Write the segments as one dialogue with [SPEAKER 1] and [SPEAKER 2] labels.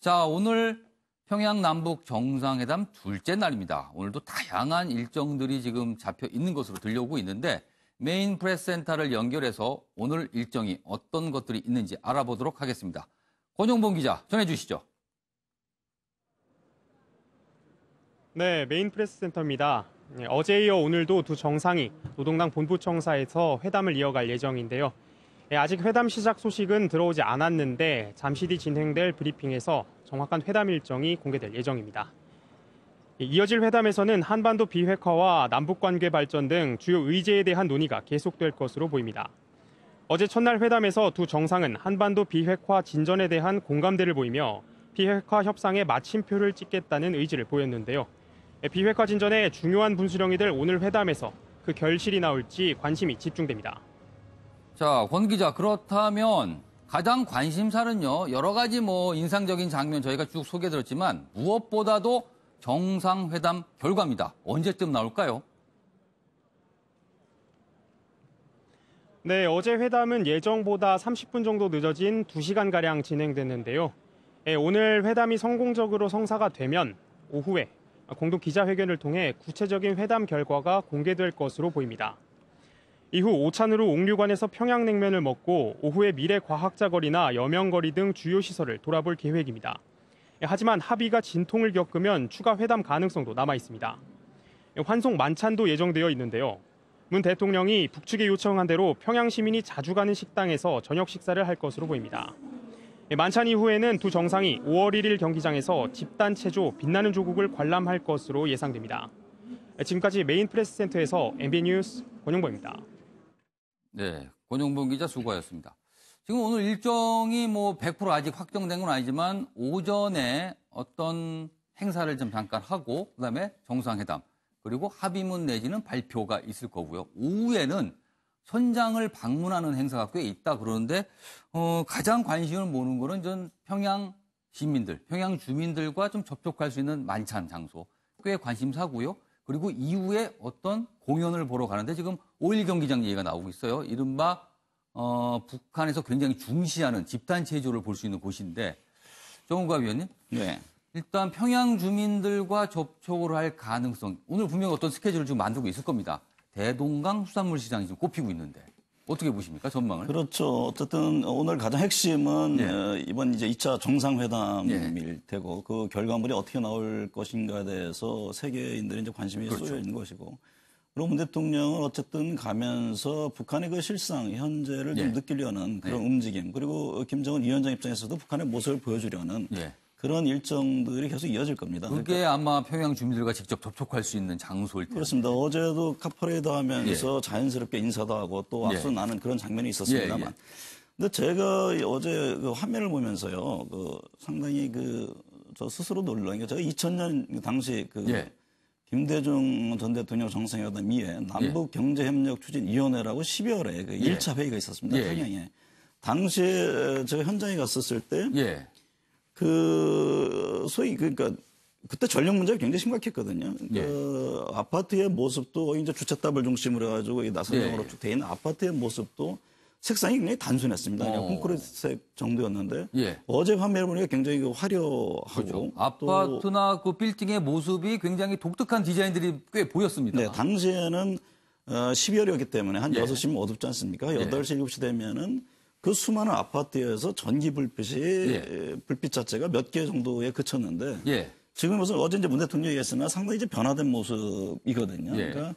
[SPEAKER 1] 자, 오늘 평양 남북 정상회담 둘째 날입니다. 오늘도 다양한 일정들이 지금 잡혀 있는 것으로 들려오고 있는데 메인 프레스 센터를 연결해서 오늘 일정이 어떤 것들이 있는지 알아보도록 하겠습니다. 권용봉 기자 전해주시죠.
[SPEAKER 2] 네, 메인 프레스 센터입니다. 어제에 이어 오늘도 두 정상이 노동당 본부청사에서 회담을 이어갈 예정인데요. 아직 회담 시작 소식은 들어오지 않았는데 잠시 뒤 진행될 브리핑에서 정확한 회담 일정이 공개될 예정입니다. 이어질 회담에서는 한반도 비핵화와 남북관계 발전 등 주요 의제에 대한 논의가 계속될 것으로 보입니다. 어제 첫날 회담에서 두 정상은 한반도 비핵화 진전에 대한 공감대를 보이며 비핵화 협상에 마침표를 찍겠다는 의지를 보였는데요. 비핵화 진전에 중요한 분수령이 될 오늘 회담에서 그 결실이 나올지 관심이 집중됩니다.
[SPEAKER 1] 자, 권 기자, 그렇다면 가장 관심사는요, 여러 가지 인상적인 장면 저희가 쭉 소개해드렸지만 무엇보다도 정상회담 결과입니다. 언제쯤 나올까요?
[SPEAKER 2] 네, 어제 회담은 예정보다 30분 정도 늦어진 2시간가량 진행됐는데요. 오늘 회담이 성공적으로 성사가 되면 오후에 공동 기자회견을 통해 구체적인 회담 결과가 공개될 것으로 보입니다. 이후 오찬으로 옥류관에서 평양냉면을 먹고 오후에 미래과학자거리나 여명거리 등 주요 시설을 돌아볼 계획입니다. 하지만 합의가 진통을 겪으면 추가 회담 가능성도 남아 있습니다. 환송 만찬도 예정되어 있는데요. 문 대통령이 북측에 요청한 대로 평양 시민이 자주 가는 식당에서 저녁 식사를 할 것으로 보입니다. 만찬 이후에는 두 정상이 5월 1일 경기장에서 집단 체조 빛나는 조국을 관람할 것으로 예상됩니다. 지금까지 메인 프레스 센터에서 MBN 뉴스 권용보입니다.
[SPEAKER 1] 네, 권용봉 기자 수고하셨습니다. 지금 오늘 일정이 100% 아직 확정된 건 아니지만 오전에 어떤 행사를 좀 잠깐 하고 그다음에 정상회담 그리고 합의문 내지는 발표가 있을 거고요. 오후에는 현장을 방문하는 행사가 꽤 있다 그러는데 가장 관심을 모는 거는 전 평양 시민들, 평양 주민들과 좀 접촉할 수 있는 만찬 장소 꽤 관심사고요. 그리고 이후에 어떤 공연을 보러 가는데 지금 5.1 경기장 얘기가 나오고 있어요. 이른바 북한에서 굉장히 중시하는 집단 체조를 볼 수 있는 곳인데 정우가 위원님,
[SPEAKER 3] 네.
[SPEAKER 1] 일단 평양 주민들과 접촉을 할 가능성 오늘 분명히 어떤 스케줄을 지금 만들고 있을 겁니다. 대동강 수산물 시장이 지금 꼽히고 있는데 어떻게 보십니까 전망을?
[SPEAKER 3] 그렇죠. 어쨌든 오늘 가장 핵심은 이번 이제 2차 정상회담일 테고 그 결과물이 어떻게 나올 것인가에 대해서 세계인들이 이제 관심이 쏠려 있는 것이고. 그리고 문 대통령은 어쨌든 가면서 북한의 그 실상 현재를 좀 느끼려는 그런 움직임 그리고 김정은 위원장 입장에서도 북한의 모습을 보여주려는 그런 일정들이 계속 이어질 겁니다.
[SPEAKER 1] 그게 그러니까 아마 평양 주민들과 직접 접촉할 수 있는 장소일 텐데.
[SPEAKER 3] 그렇습니다. 어제도 카퍼레이드 하면서 자연스럽게 인사도 하고 또 앞서 나는 그런 장면이 있었습니다만. 근데 제가 어제 그 화면을 보면서요, 상당히 저 스스로 놀란 게 제가 2000년 당시 김대중 전 대통령 정상회담 이후에 남북경제협력추진위원회라고 12월에 1차 회의가 있었습니다. 평양에. 당시에 제가 현장에 갔었을 때 소위 그러니까 그때 전력 문제가 굉장히 심각했거든요. 아파트의 모습도 이제 주택답을 중심으로 해가지고 이 나선형으로 쭉 돼 있는 아파트의 모습도 색상이 굉장히 단순했습니다. 그냥 콘크리트색 정도였는데 어제 화면을 보니까 굉장히 화려하고
[SPEAKER 1] 그렇죠. 아파트나 그 빌딩의 모습이 굉장히 독특한 디자인들이 꽤 보였습니다.
[SPEAKER 3] 네, 당시에는 12월이었기 때문에 한 6시면 어둡지 않습니까? 8시, 7시 되면은 그 수많은 아파트에서 전기 불빛이 불빛 자체가 몇 개 정도에 그쳤는데 지금 무슨 어제 이제 문 대통령이 얘기했으나 상당히 이제 변화된 모습이거든요. 그러니까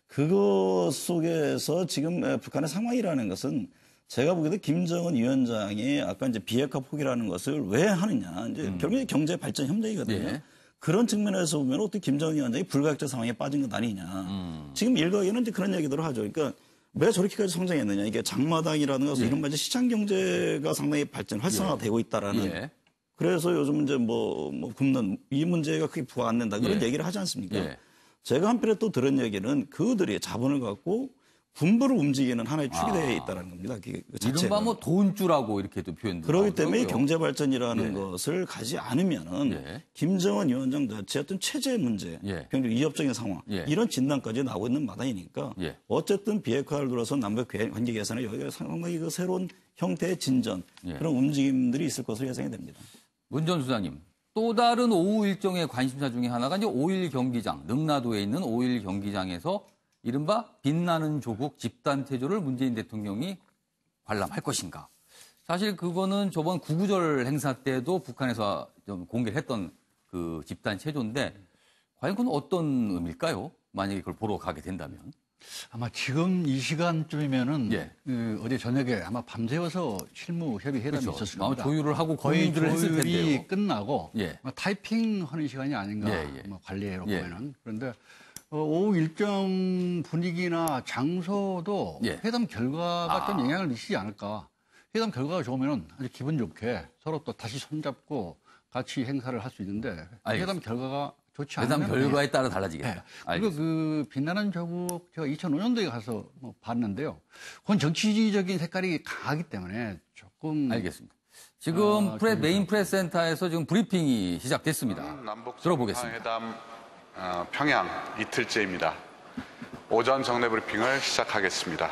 [SPEAKER 3] 그것 속에서 지금 북한의 상황이라는 것은 제가 보기에도 김정은 위원장이 아까 이제 비핵화 포기라는 것을 왜 하느냐. 이제 결국에 경제 발전 협력이거든요. 그런 측면에서 보면 어떻게 김정은 위원장이 불가역적 상황에 빠진 것 아니냐. 지금 일각에는 이제 그런 얘기들을 하죠. 그러니까 왜 저렇게까지 성장했느냐. 이게 장마당이라는 것은 이런 말 시장 경제가 상당히 발전, 활성화되고 있다라는. 그래서 요즘 이제 굶는 이 문제가 크게 부과 안 된다. 그런 얘기를 하지 않습니까? 제가 한편에 또 들은 얘기는 그들이 자본을 갖고 군부를 움직이는 하나의 축이 되어 있다는 겁니다. 그
[SPEAKER 1] 이른바 돈주라고 이렇게도 표현되고
[SPEAKER 3] 그렇기 때문에 경제 발전이라는 것을 가지 않으면은 김정은 위원장 자체의 어떤 체제 문제, 굉장히 위협적인 상황 이런 진단까지 나오고 있는 마당이니까 어쨌든 비핵화를 들어서 남북 관계 개선에 여기가 상당히 그 새로운 형태의 진전 그런 움직임들이 있을 것으로 예상이 됩니다.
[SPEAKER 1] 문 전 수장님, 또 다른 오후 일정의 관심사 중에 하나가 이제 5.1 경기장, 능라도에 있는 5.1 경기장에서 이른바 빛나는 조국 집단태조를 문재인 대통령이 관람할 것인가. 사실 그거는 저번 구구절 행사 때도 북한에서 좀 공개를 했던 그 집단체조인데 과연 그건 어떤 의미일까요? 만약에 그걸 보러 가게 된다면.
[SPEAKER 4] 아마 지금 이 시간쯤이면은
[SPEAKER 1] 예.
[SPEAKER 4] 어제 저녁에 아마 밤새워서 실무 협의 회담이
[SPEAKER 1] 그렇죠.
[SPEAKER 4] 있었을
[SPEAKER 1] 아마
[SPEAKER 4] 겁니다.
[SPEAKER 1] 조율을 하고
[SPEAKER 4] 거의
[SPEAKER 1] 고민들을 했을 텐데요.
[SPEAKER 4] 조율이 끝나고
[SPEAKER 1] 예.
[SPEAKER 4] 아마 타이핑하는 시간이 아닌가
[SPEAKER 1] 예.
[SPEAKER 4] 아마 관리로
[SPEAKER 1] 예.
[SPEAKER 4] 보면은. 그런데 오후 일정 분위기나 장소도
[SPEAKER 1] 예.
[SPEAKER 4] 회담 결과가 좀 영향을 미치지 않을까. 회담 결과가 좋으면은 아주 기분 좋게 서로 또 다시 손잡고 같이 행사를 할 수 있는데
[SPEAKER 1] 알겠습니다.
[SPEAKER 4] 회담 결과가 좋지 않으면
[SPEAKER 1] 회담 결과에 따라 달라지겠다.
[SPEAKER 4] 네. 그리고
[SPEAKER 1] 알겠습니다.
[SPEAKER 4] 그 빛나는 조국 제가 2005년도에 가서 봤는데요. 그건 정치적인 색깔이 강하기 때문에 조금
[SPEAKER 1] 알겠습니다. 지금 메인 프레스 센터에서 지금 브리핑이 시작됐습니다.
[SPEAKER 5] 남북
[SPEAKER 1] 들어보겠습니다.
[SPEAKER 5] 정상회담 평양 이틀째입니다. 오전 정례 브리핑을 시작하겠습니다.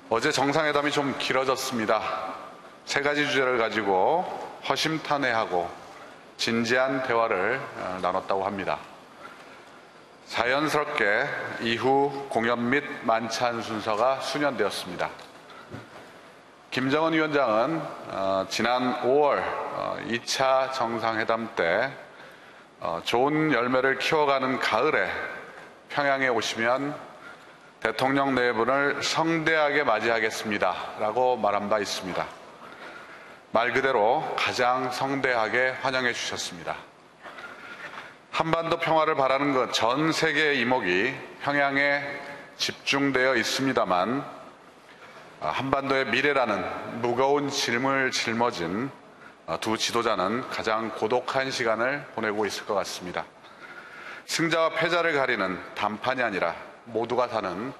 [SPEAKER 5] 어제 정상회담이 좀 길어졌습니다. 세 가지 주제를 가지고 허심탄회하고 진지한 대화를 나눴다고 합니다. 자연스럽게 이후 공연 및 만찬 순서가 수년되었습니다. 김정은 위원장은 지난 5월 2차 정상회담 때 좋은 열매를 키워가는 가을에 평양에 오시면 대통령 네 분을 성대하게 맞이하겠습니다 라고 말한 바 있습니다. 말 그대로 가장 성대하게 환영해 주셨습니다. 한반도 평화를 바라는 것 전 세계의 이목이 평양에 집중되어 있습니다만 한반도의 미래라는 무거운 짐을 짊어진 두 지도자는 가장 고독한 시간을 보내고 있을 것 같습니다. 승자와 패자를 가리는 단판이 아니라 모두가 사는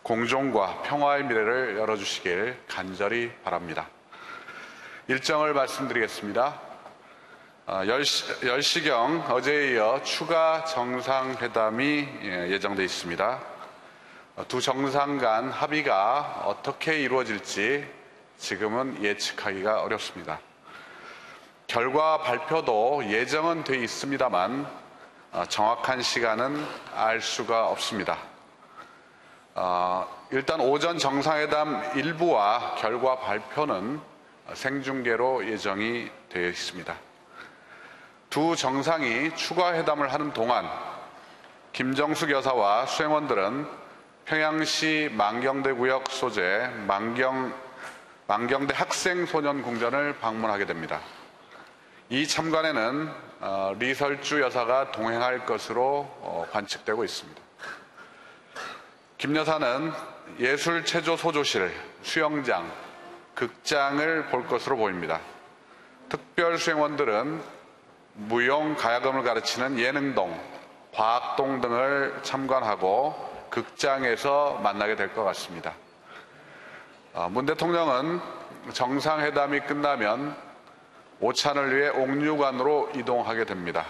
[SPEAKER 5] 공존과 평화의 미래를 열어주시길 간절히 바랍니다. 일정을 말씀드리겠습니다. 10시경 어제에 이어 추가 정상회담이 예정돼 있습니다. 두 정상 간 합의가 어떻게 이루어질지 지금은 예측하기가 어렵습니다. 결과 발표도 예정은 돼 있습니다만 정확한 시간은 알 수가 없습니다. 일단 오전 정상회담 일부와 결과 발표는 생중계로 예정이 되어 있습니다. 두 정상이 추가 회담을 하는 동안 김정숙 여사와 수행원들은 평양시 만경대 구역 소재 만경대 학생소년궁전을 방문하게 됩니다. 이 참관에는 리설주 여사가 동행할 것으로 관측되고 있습니다. 김 여사는 예술체조 소조실, 수영장, 극장을 볼 것으로 보입니다. 특별 수행원들은 무용, 가야금을 가르치는 예능동, 과학동 등을 참관하고 극장에서 만나게 될 것 같습니다. 문 대통령은 정상회담이 끝나면 오찬을 위해 옥류관으로 이동하게 됩니다.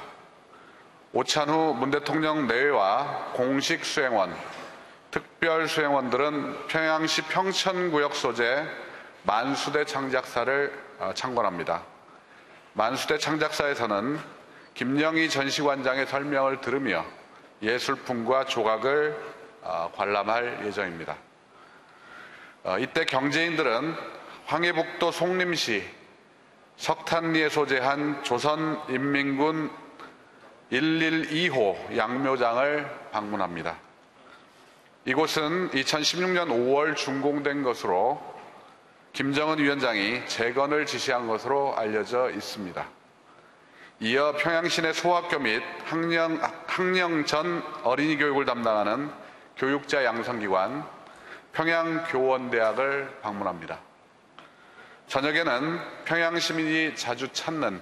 [SPEAKER 5] 오찬 후 문 대통령 내외와 공식 수행원, 특별 수행원들은 평양시 평천구역 소재 만수대 창작사를 참관합니다. 만수대 창작사에서는 김영희 전시관장의 설명을 들으며 예술품과 조각을 관람할 예정입니다. 이때 경제인들은 황해북도 송림시 석탄리에 소재한 조선인민군 112호 양묘장을 방문합니다. 이곳은 2016년 5월 준공된 것으로 김정은 위원장이 재건을 지시한 것으로 알려져 있습니다. 이어 평양시 내 소학교 및 학령 전 어린이 교육을 담당하는 교육자 양성기관 평양교원대학을 방문합니다. 저녁에는 평양 시민이 자주 찾는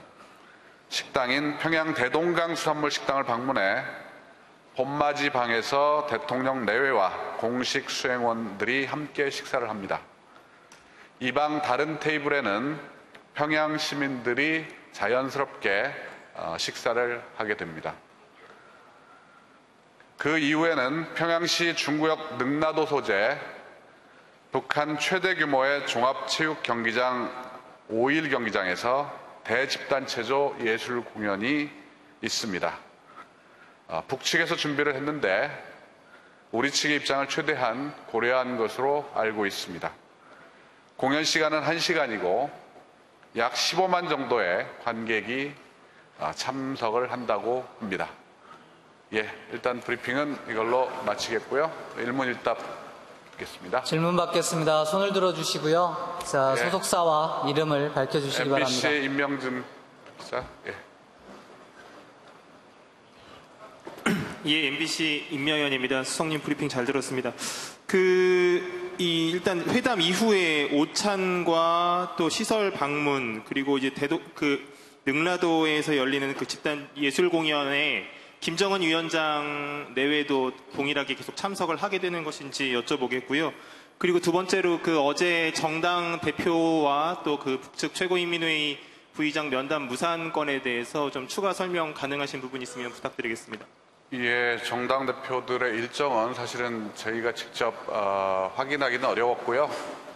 [SPEAKER 5] 식당인 평양 대동강 수산물 식당을 방문해 봄맞이 방에서 대통령 내외와 공식 수행원들이 함께 식사를 합니다. 이 방 다른 테이블에는 평양 시민들이 자연스럽게 식사를 하게 됩니다. 그 이후에는 평양시 중구역 능라도 소재 북한 최대 규모의 종합체육경기장 5.1 경기장에서 대집단체조 예술 공연이 있습니다. 북측에서 준비를 했는데 우리 측의 입장을 최대한 고려한 것으로 알고 있습니다. 공연 시간은 1시간이고 약 15만 정도의 관객이 참석을 한다고 합니다. 예, 일단 브리핑은 이걸로 마치겠고요. 일문일답 듣겠습니다.
[SPEAKER 6] 질문 받겠습니다. 손을 들어주시고요. 자,
[SPEAKER 5] 예.
[SPEAKER 6] 소속사와 이름을 밝혀주시기 바랍니다.
[SPEAKER 5] MBC 임명준 기자. 예.
[SPEAKER 7] 예, MBC 임명현입니다. 수석님 브리핑 잘 들었습니다. 일단 회담 이후에 오찬과 또 시설 방문 그리고 이제 능라도에서 열리는 그 집단 예술 공연에 김정은 위원장 내외도 동일하게 계속 참석을 하게 되는 것인지 여쭤보겠고요. 그리고 두 번째로 어제 정당 대표와 또 북측 최고인민회의 부의장 면담 무산건에 대해서 좀 추가 설명 가능하신 부분 있으면 부탁드리겠습니다.
[SPEAKER 5] 예, 정당 대표들의 일정은 사실은 저희가 직접 확인하기는 어려웠고요.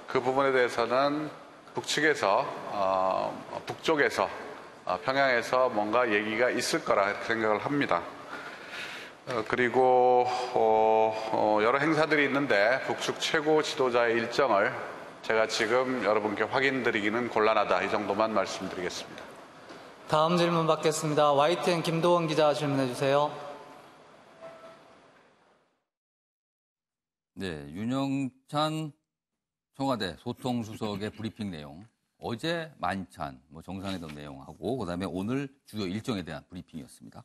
[SPEAKER 5] 그 부분에 대해서는 북측에서 북쪽에서 평양에서 뭔가 얘기가 있을 거라 생각을 합니다. 그리고 여러 행사들이 있는데 북측 최고 지도자의 일정을 제가 지금 여러분께 확인드리기는 곤란하다. 이 정도만 말씀드리겠습니다.
[SPEAKER 6] 다음 질문 받겠습니다. YTN 김도원 기자 질문해 주세요.
[SPEAKER 1] 네, 윤영찬 청와대 소통수석의 브리핑 내용. 어제 만찬, 정상회담 내용하고 그다음에 오늘 주요 일정에 대한 브리핑이었습니다.